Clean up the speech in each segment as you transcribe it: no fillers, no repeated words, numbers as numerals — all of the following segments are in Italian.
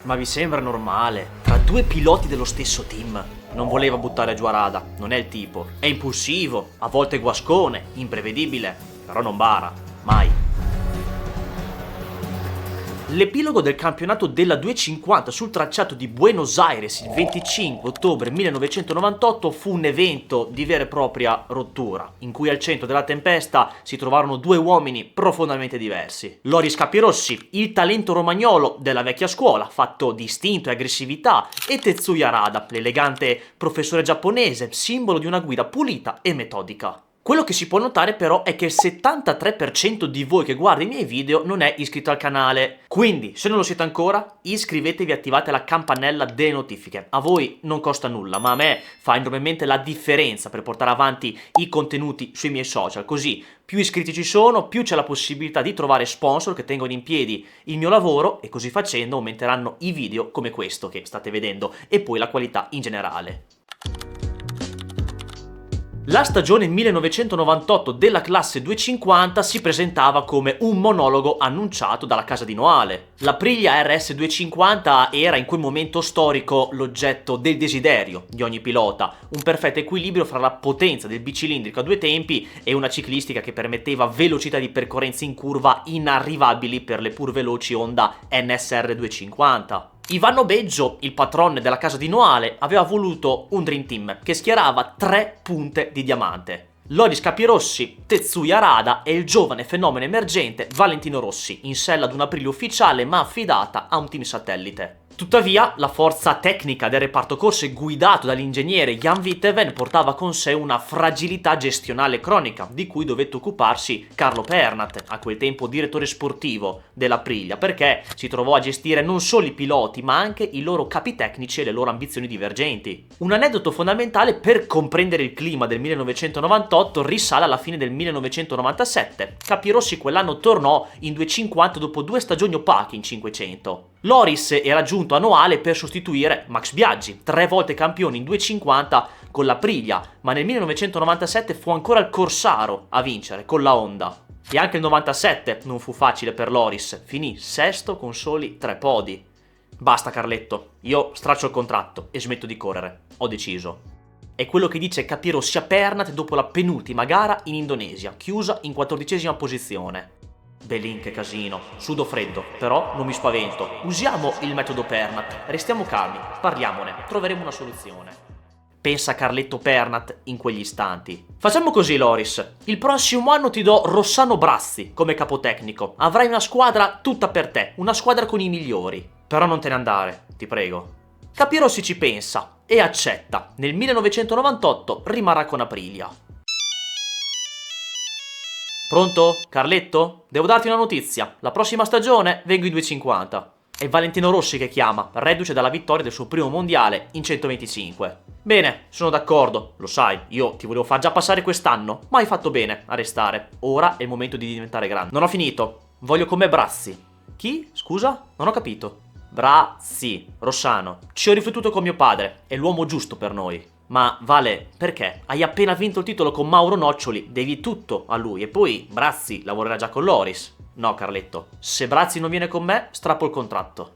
Ma vi sembra normale? Tra due piloti dello stesso team. Non voleva buttare giù Arada, non è il tipo. È impulsivo, a volte guascone, imprevedibile, però non bara, mai. L'epilogo del campionato della 250 sul tracciato di Buenos Aires il 25 ottobre 1998 fu un evento di vera e propria rottura, in cui al centro della tempesta si trovarono due uomini profondamente diversi. Loris Capirossi, il talento romagnolo della vecchia scuola, fatto di istinto e aggressività, e Tetsuya Arada, l'elegante professore giapponese, simbolo di una guida pulita e metodica. Quello che si può notare però è che il 73% di voi che guarda i miei video non è iscritto al canale. Quindi, se non lo siete ancora, iscrivetevi e attivate la campanella delle notifiche. A voi non costa nulla, ma a me fa enormemente la differenza per portare avanti i contenuti sui miei social. Così, più iscritti ci sono, più c'è la possibilità di trovare sponsor che tengono in piedi il mio lavoro e così facendo aumenteranno i video come questo che state vedendo e poi la qualità in generale. La stagione 1998 della classe 250 si presentava come un monologo annunciato dalla casa di Noale. L'Aprilia RS 250 era in quel momento storico l'oggetto del desiderio di ogni pilota, un perfetto equilibrio fra la potenza del bicilindrico a due tempi e una ciclistica che permetteva velocità di percorrenza in curva inarrivabili per le pur veloci Honda NSR 250. Ivano Beggio, il patrone della casa di Noale, aveva voluto un Dream Team che schierava 3 punte di diamante. Loris Capirossi, Tetsuya Arada e il giovane fenomeno emergente Valentino Rossi, in sella ad un'Aprilia ufficiale ma affidata a un team satellite. Tuttavia, la forza tecnica del reparto corse guidato dall'ingegnere Jan Witteven portava con sé una fragilità gestionale cronica, di cui dovette occuparsi Carlo Pernat, a quel tempo direttore sportivo dell'Aprilia, perché si trovò a gestire non solo i piloti, ma anche i loro capi tecnici e le loro ambizioni divergenti. Un aneddoto fondamentale per comprendere il clima del 1998 risale alla fine del 1997. Capirossi quell'anno tornò in 250 dopo 2 stagioni opache in 500. Loris era giunto a Noale per sostituire Max Biaggi, 3 volte campione in 250 con l'Aprilia, ma nel 1997 fu ancora il Corsaro a vincere con la Honda. E anche il 97 non fu facile per Loris, finì sesto con soli 3 podi. Basta Carletto, io straccio il contratto e smetto di correre, ho deciso. È quello che dice Capirossi a Pernat dopo la penultima gara in Indonesia, chiusa in 14ª posizione. Belin, che casino, sudo freddo, però non mi spavento. Usiamo il metodo Pernat, restiamo calmi, parliamone, troveremo una soluzione. Pensa Carletto Pernat in quegli istanti. Facciamo così Loris, il prossimo anno ti do Rossano Brazzi come capotecnico, avrai una squadra tutta per te, una squadra con i migliori. Però non te ne andare, ti prego. Capirossi ci pensa e accetta, nel 1998 rimarrà con Aprilia. Pronto? Carletto? Devo darti una notizia. La prossima stagione vengo in 250. È Valentino Rossi che chiama, reduce dalla vittoria del suo primo mondiale in 125. Bene, sono d'accordo. Lo sai, io ti volevo far già passare quest'anno, ma hai fatto bene a restare. Ora è il momento di diventare grande. Non ho finito. Voglio come Brazzi. Chi? Scusa? Non ho capito. Brazzi, Rossano. Ci ho riflettuto con mio padre. È l'uomo giusto per noi. Ma Vale, perché? Hai appena vinto il titolo con Mauro Noccioli, devi tutto a lui e poi Brazzi lavorerà già con Loris. No Carletto, se Brazzi non viene con me, strappo il contratto.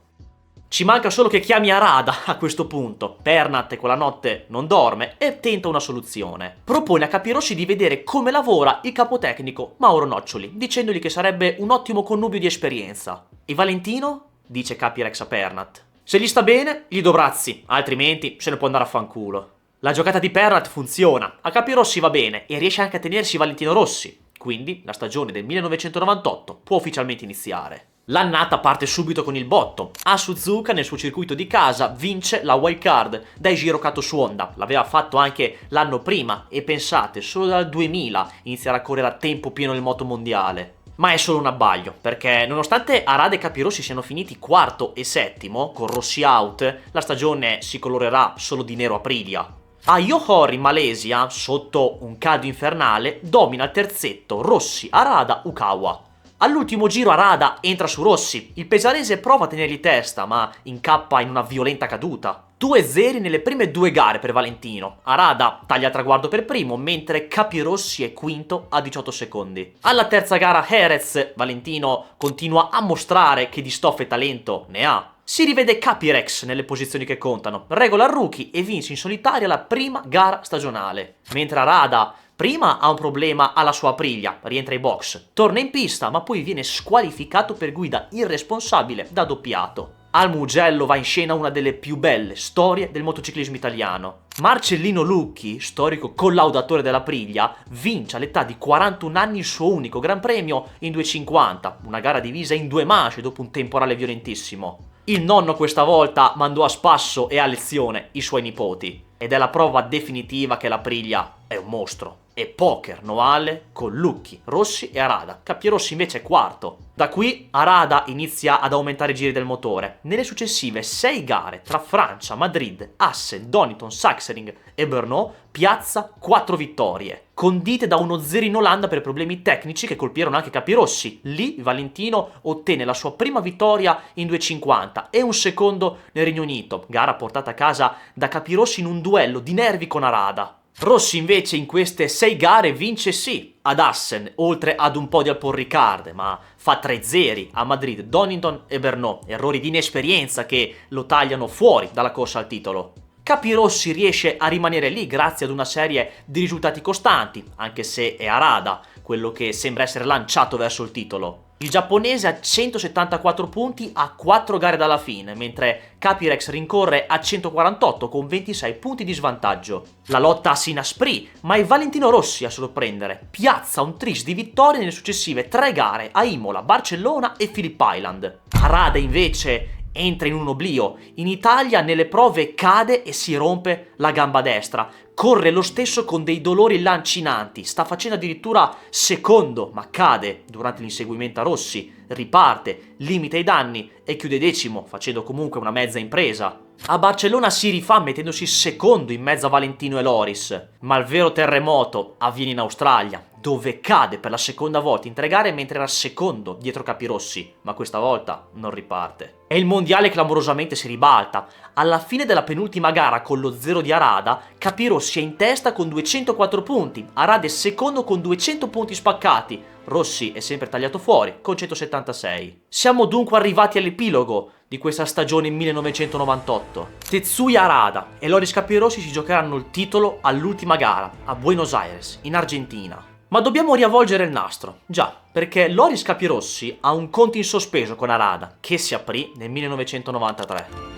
Ci manca solo che chiami Arada a questo punto. Pernat quella notte non dorme e tenta una soluzione. Propone a Capirossi di vedere come lavora il capotecnico Mauro Noccioli, dicendogli che sarebbe un ottimo connubio di esperienza. E Valentino? Dice Capirex a Pernat. Se gli sta bene, gli do Brazzi, altrimenti se ne può andare a fanculo. La giocata di Pernat funziona, a Capirossi va bene e riesce anche a tenersi Valentino Rossi, quindi la stagione del 1998 può ufficialmente iniziare. L'annata parte subito con il botto. A Suzuka, nel suo circuito di casa, vince la wild card dai Giro Kato su Honda. L'aveva fatto anche l'anno prima e pensate, solo dal 2000 inizierà a correre a tempo pieno nel moto mondiale. Ma è solo un abbaglio, perché nonostante Arada e Capirossi siano finiti quarto e settimo, con Rossi out, la stagione si colorerà solo di nero Aprilia. A Johor in Malesia, sotto un caldo infernale, domina il terzetto Rossi, Arada, Ukawa. All'ultimo giro Arada entra su Rossi, il pesarese prova a tenergli testa ma incappa in una violenta caduta. 2-0 nelle prime 2 gare per Valentino. Arada taglia il traguardo per primo, mentre Capirossi è quinto a 18 secondi. Alla terza gara Jerez, Valentino continua a mostrare che di stoffa e talento ne ha. Si rivede Capirex nelle posizioni che contano, regola il rookie e vince in solitaria la prima gara stagionale. Mentre Arada prima ha un problema alla sua Aprilia, rientra ai box, torna in pista ma poi viene squalificato per guida irresponsabile da doppiato. Al Mugello va in scena una delle più belle storie del motociclismo italiano. Marcellino Lucchi, storico collaudatore dell'Aprilia, vince all'età di 41 anni il suo unico Gran Premio in 250, una gara divisa in due manche dopo un temporale violentissimo. Il nonno questa volta mandò a spasso e a lezione i suoi nipoti, ed è la prova definitiva che l'Aprilia è un mostro. E poker Noale con Lucchi, Rossi e Arada. Capirossi invece è quarto. Da qui Arada inizia ad aumentare i giri del motore. Nelle successive 6 gare tra Francia, Madrid, Assen, Donington, Sachsenring e Brno piazza 4 vittorie, condite da uno zero in Olanda per problemi tecnici che colpirono anche Capirossi. Lì Valentino ottenne la sua prima vittoria in 250 e un secondo nel Regno Unito, gara portata a casa da Capirossi in un duello di nervi con Arada. Rossi invece in queste 6 gare vince sì ad Assen, oltre ad un po' di al Paul Ricard, ma fa 3 zeri a Madrid, Donington e Brno, errori di inesperienza che lo tagliano fuori dalla corsa al titolo. Capirossi riesce a rimanere lì grazie ad una serie di risultati costanti, anche se è Arada quello che sembra essere lanciato verso il titolo. Il giapponese ha 174 punti a 4 gare dalla fine, mentre Capirex rincorre a 148 con 26 punti di svantaggio. La lotta si inasprì, ma è Valentino Rossi a sorprendere. Piazza un tris di vittorie nelle successive 3 gare a Imola, Barcellona e Phillip Island. Arada invece entra in un oblio. In Italia nelle prove cade e si rompe la gamba destra. Corre lo stesso con dei dolori lancinanti, sta facendo addirittura secondo, ma cade durante l'inseguimento a Rossi, riparte, limita i danni e chiude decimo, facendo comunque una mezza impresa. A Barcellona si rifà mettendosi secondo in mezzo a Valentino e Loris, ma il vero terremoto avviene in Australia, dove cade per la seconda volta in 3 gare mentre era secondo dietro Capirossi, ma questa volta non riparte. E il mondiale clamorosamente si ribalta. Alla fine della penultima gara con lo zero di Arada, Capirossi è in testa con 204 punti, Arada è secondo con 200 punti spaccati, Rossi è sempre tagliato fuori con 176. Siamo dunque arrivati all'epilogo di questa stagione 1998. Tetsuya Arada e Loris Capirossi si giocheranno il titolo all'ultima gara a Buenos Aires, in Argentina. Ma dobbiamo riavvolgere il nastro, già, perché Loris Capirossi ha un conto in sospeso con Arada, che si aprì nel 1993.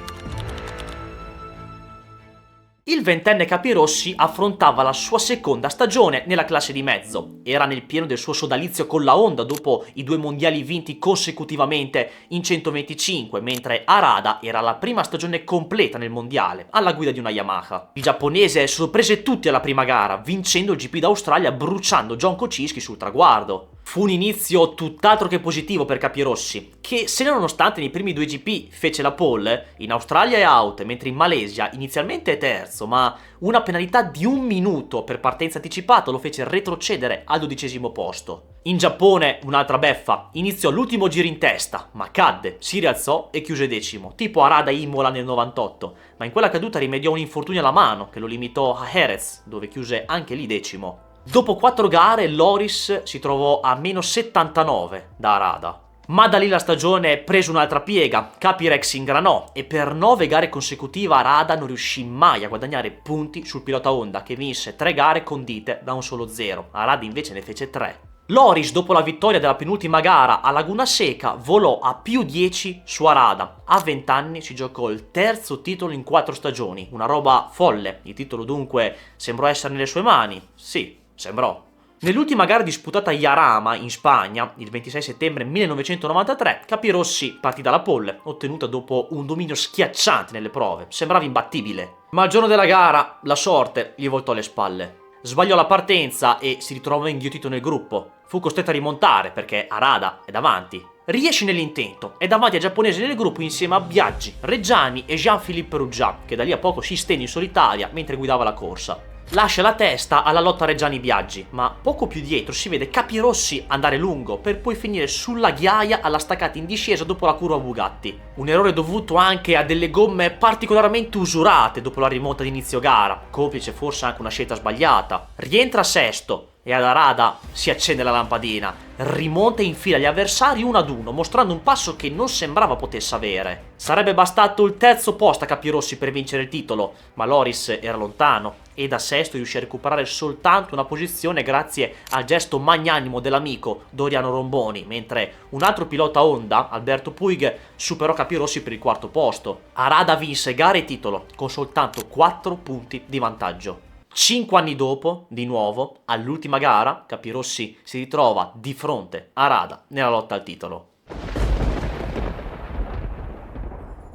Il ventenne Capirossi affrontava la sua seconda stagione nella classe di mezzo. Era nel pieno del suo sodalizio con la Honda dopo i 2 mondiali vinti consecutivamente in 125, mentre Arada era la prima stagione completa nel mondiale, alla guida di una Yamaha. Il giapponese sorprese tutti alla prima gara, vincendo il GP d'Australia bruciando John Kocinski sul traguardo. Fu un inizio tutt'altro che positivo per Capirossi, che se nonostante nei primi 2 GP fece la pole, in Australia è out, mentre in Malesia inizialmente è terzo, ma una penalità di 1 minuto per partenza anticipata lo fece retrocedere al 12° posto. In Giappone un'altra beffa, iniziò l'ultimo giro in testa, ma cadde, si rialzò e chiuse decimo, tipo Arada Imola nel 98, ma in quella caduta rimediò un infortunio alla mano che lo limitò a Jerez, dove chiuse anche lì decimo. Dopo 4 gare Loris si trovò a meno 79 da Arada. Ma da lì la stagione prese un'altra piega, Capirex ingranò e per 9 gare consecutive Arada non riuscì mai a guadagnare punti sul pilota Honda, che vinse 3 gare condite da un solo zero. Arada invece ne fece 3. Loris, dopo la vittoria della penultima gara a Laguna Seca, volò a più 10 su Arada. A 20 anni si giocò il terzo titolo in 4 stagioni, una roba folle. Il titolo dunque sembrò essere nelle sue mani. Sì, sembrò. Nell'ultima gara disputata a Jarama, in Spagna, il 26 settembre 1993, Capirossi partì dalla pole, ottenuta dopo un dominio schiacciante nelle prove. Sembrava imbattibile. Ma al giorno della gara, la sorte gli voltò le spalle. Sbagliò la partenza e si ritrovò inghiottito nel gruppo. Fu costretto a rimontare perché Arada è davanti. Riesce nell'intento, è davanti ai giapponesi nel gruppo insieme a Biaggi, Reggiani e Jean-Philippe Rougiat, che da lì a poco si stenne in solitaria mentre guidava la corsa. Lascia la testa alla lotta Reggiani-Biaggi, ma poco più dietro si vede Capirossi andare lungo per poi finire sulla ghiaia alla staccata in discesa dopo la curva Bugatti. Un errore dovuto anche a delle gomme particolarmente usurate dopo la rimonta di inizio gara, complice forse anche una scelta sbagliata. Rientra sesto, e ad Arada si accende la lampadina, rimonta e infila gli avversari 1-1, mostrando un passo che non sembrava potesse avere. Sarebbe bastato il terzo posto a Capirossi per vincere il titolo, ma Loris era lontano e da sesto riuscì a recuperare soltanto una posizione grazie al gesto magnanimo dell'amico Doriano Romboni, mentre un altro pilota Honda, Alberto Puig, superò Capirossi per il quarto posto. Arada vinse gara e titolo con soltanto 4 punti di vantaggio. 5 anni dopo, di nuovo, all'ultima gara, Capirossi si ritrova di fronte a Arada nella lotta al titolo.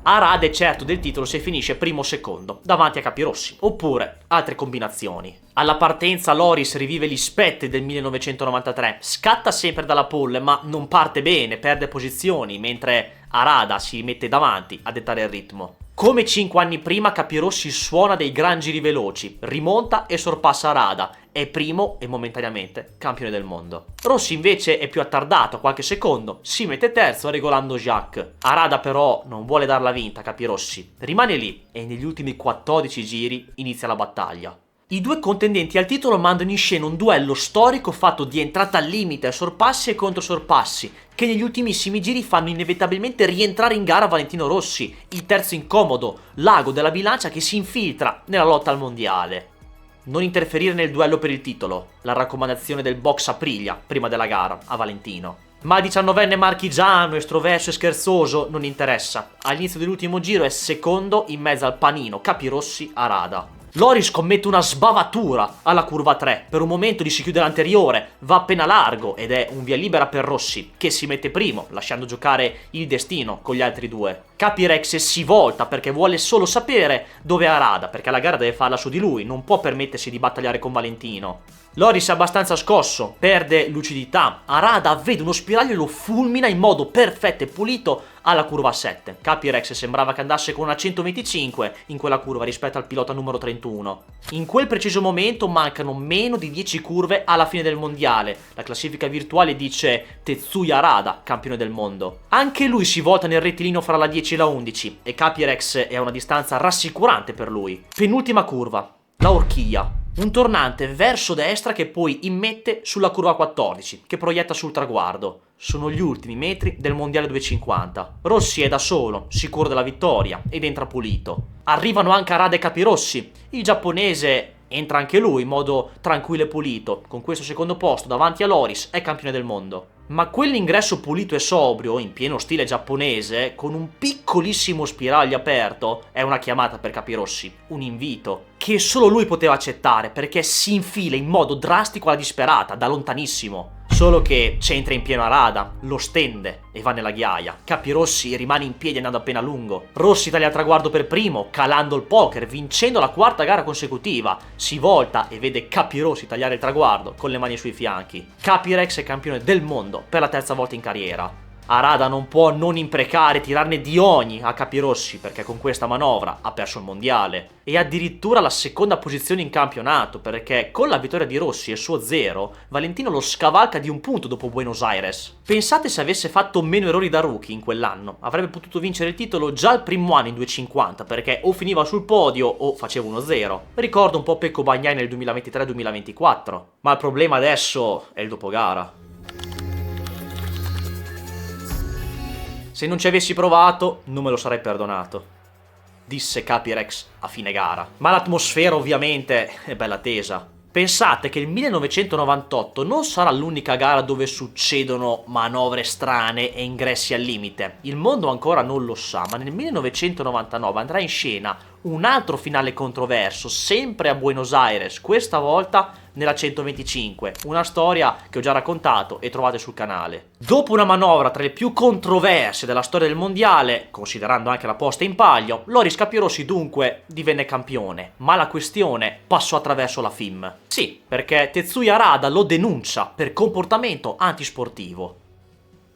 Arada è certo del titolo se finisce primo o secondo, davanti a Capirossi, oppure altre combinazioni. Alla partenza Loris rivive gli spettri del 1993, scatta sempre dalla pole ma non parte bene, perde posizioni, mentre Arada si mette davanti a dettare il ritmo. Come 5 anni prima Capirossi suona dei gran giri veloci, rimonta e sorpassa Arada, è primo e momentaneamente campione del mondo. Rossi invece è più attardato, qualche secondo, si mette terzo regolando Jacques. Arada però non vuole darla vinta a Capirossi, rimane lì e negli ultimi 14 giri inizia la battaglia. I due contendenti al titolo mandano in scena un duello storico fatto di entrata al limite, sorpassi e controsorpassi, che negli ultimissimi giri fanno inevitabilmente rientrare in gara Valentino Rossi, il terzo incomodo, l'ago della bilancia che si infiltra nella lotta al mondiale. Non interferire nel duello per il titolo, la raccomandazione del box Aprilia prima della gara a Valentino. Ma il 19enne marchigiano, estroverso e scherzoso, non interessa. All'inizio dell'ultimo giro è secondo in mezzo al panino Capirossi-Arada. Loris commette una sbavatura alla curva 3, per un momento gli si chiude l'anteriore, va appena largo ed è un via libera per Rossi, che si mette primo, lasciando giocare il destino con gli altri due. Capirex si volta perché vuole solo sapere dove è Arada, perché la gara deve farla su di lui, non può permettersi di battagliare con Valentino. Loris è abbastanza scosso, perde lucidità, Arada vede uno spiraglio e lo fulmina in modo perfetto e pulito alla curva 7. Capirex sembrava che andasse con una 125 in quella curva rispetto al pilota numero 31. In quel preciso momento mancano meno di 10 curve alla fine del mondiale. La classifica virtuale dice Tetsuya Arada, campione del mondo. Anche lui si volta nel rettilineo fra la 10 e la 11 e Capirex è a una distanza rassicurante per lui. Penultima curva, la Orchia. Un tornante verso destra che poi immette sulla curva 14, che proietta sul traguardo. Sono gli ultimi metri del mondiale 250. Rossi è da solo, sicuro della vittoria, ed entra pulito. Arrivano anche Arada e Capirossi. Il giapponese entra anche lui in modo tranquillo e pulito. Con questo secondo posto davanti a Loris è campione del mondo. Ma quell'ingresso pulito e sobrio, in pieno stile giapponese, con un piccolissimo spiraglio aperto, è una chiamata per Capirossi, un invito, che solo lui poteva accettare perché si infila in modo drastico alla disperata, da lontanissimo. Solo che c'entra in pieno Arada, lo stende e va nella ghiaia. Capirossi rimane in piedi andando appena lungo. Rossi taglia il traguardo per primo, calando il poker, vincendo la quarta gara consecutiva. Si volta e vede Capirossi tagliare il traguardo con le mani sui fianchi. Capirex è campione del mondo per la terza volta in carriera. Arada non può non imprecare e tirarne di ogni a Capirossi perché con questa manovra ha perso il mondiale e addirittura la seconda posizione in campionato perché con la vittoria di Rossi e il suo 0 Valentino lo scavalca di un punto dopo Buenos Aires. Pensate se avesse fatto meno errori da rookie in quell'anno, avrebbe potuto vincere il titolo già il primo anno in 250 perché o finiva sul podio o faceva 1-0. Ricordo un po' Pecco Bagnaia nel 2023-2024, ma il problema adesso è il dopogara. Se non ci avessi provato, non me lo sarei perdonato, disse Capirex a fine gara. Ma l'atmosfera ovviamente è bella tesa. Pensate che il 1998 non sarà l'unica gara dove succedono manovre strane e ingressi al limite. Il mondo ancora non lo sa, ma nel 1999 andrà in scena un altro finale controverso, sempre a Buenos Aires, questa volta nella 125, una storia che ho già raccontato e trovate sul canale. Dopo una manovra tra le più controverse della storia del mondiale, considerando anche la posta in palio, Loris Capirossi dunque divenne campione, ma la questione passò attraverso la FIM. Sì, perché Tetsuya Arada lo denuncia per comportamento antisportivo.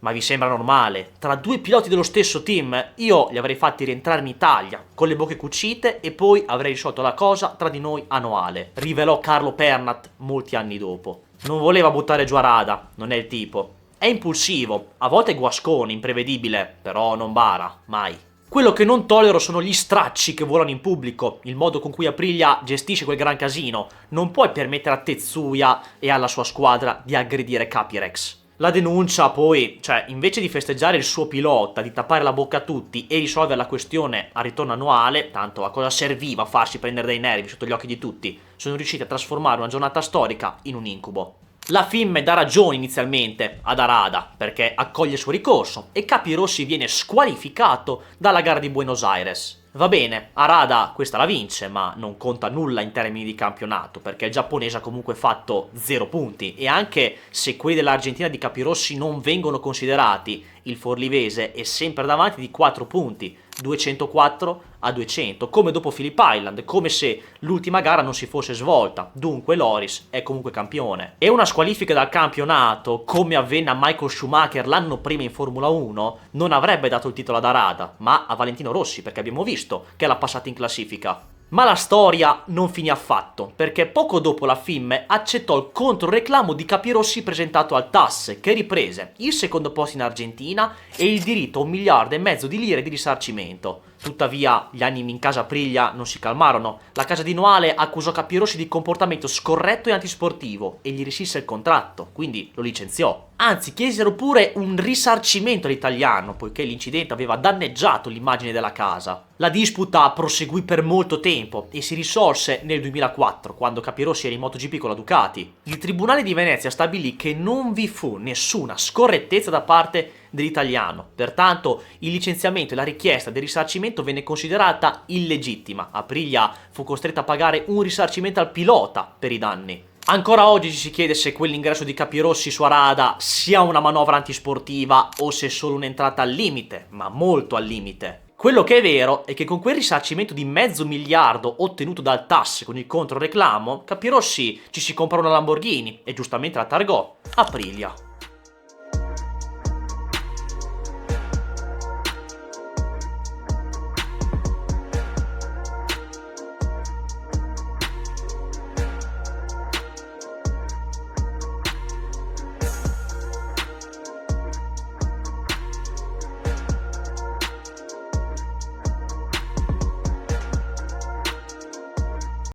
Ma vi sembra normale? Tra due piloti dello stesso team, io li avrei fatti rientrare in Italia, con le bocche cucite, e poi avrei risolto la cosa tra di noi a Noale, rivelò Carlo Pernat molti anni dopo. Non voleva buttare giù Arada, non è il tipo. È impulsivo, a volte guascone, imprevedibile, però non bara, mai. Quello che non tollero sono gli stracci che volano in pubblico, il modo con cui Aprilia gestisce quel gran casino. Non puoi permettere a Tetsuya e alla sua squadra di aggredire Capirex. La denuncia poi, cioè, invece di festeggiare il suo pilota, di tappare la bocca a tutti e risolvere la questione a ritorno annuale, tanto a cosa serviva farsi prendere dai nervi sotto gli occhi di tutti, sono riusciti a trasformare una giornata storica in un incubo. La FIM dà ragione inizialmente ad Arada perché accoglie il suo ricorso e Capirossi viene squalificato dalla gara di Buenos Aires. Va bene, Arada questa la vince, ma non conta nulla in termini di campionato, perché il giapponese ha comunque fatto 0 punti e anche se quelli dell'Argentina di Capirossi non vengono considerati, il forlivese è sempre davanti di 4 punti, 204 a 200, come dopo Phillip Island, come se l'ultima gara non si fosse svolta, dunque Loris è comunque campione. E una squalifica dal campionato, come avvenne a Michael Schumacher l'anno prima in Formula 1, non avrebbe dato il titolo ad Arada, ma a Valentino Rossi, perché abbiamo visto che l'ha passata in classifica. Ma la storia non finì affatto, perché poco dopo la FIM accettò il controreclamo di Capirossi presentato al TAS, che riprese il secondo posto in Argentina e il diritto a 1,5 miliardi di lire di risarcimento. Tuttavia gli animi in casa Aprilia non si calmarono, la casa di Noale accusò Capirossi di comportamento scorretto e antisportivo e gli rescisse il contratto, quindi lo licenziò. Anzi, chiesero pure un risarcimento all'italiano, poiché l'incidente aveva danneggiato l'immagine della casa. La disputa proseguì per molto tempo e si risolse nel 2004, quando Capirossi era in MotoGP con la Ducati. Il Tribunale di Venezia stabilì che non vi fu nessuna scorrettezza da parte dell'italiano, pertanto il licenziamento e la richiesta del risarcimento venne considerata illegittima. Aprilia fu costretta a pagare un risarcimento al pilota per i danni. Ancora oggi ci si chiede se quell'ingresso di Capirossi su Arada sia una manovra antisportiva o se è solo un'entrata al limite, ma molto al limite. Quello che è vero è che con quel risarcimento di $500 milioni ottenuto dal TAS con il controreclamo, Capirossi ci si comprò una Lamborghini e giustamente la targò Aprilia.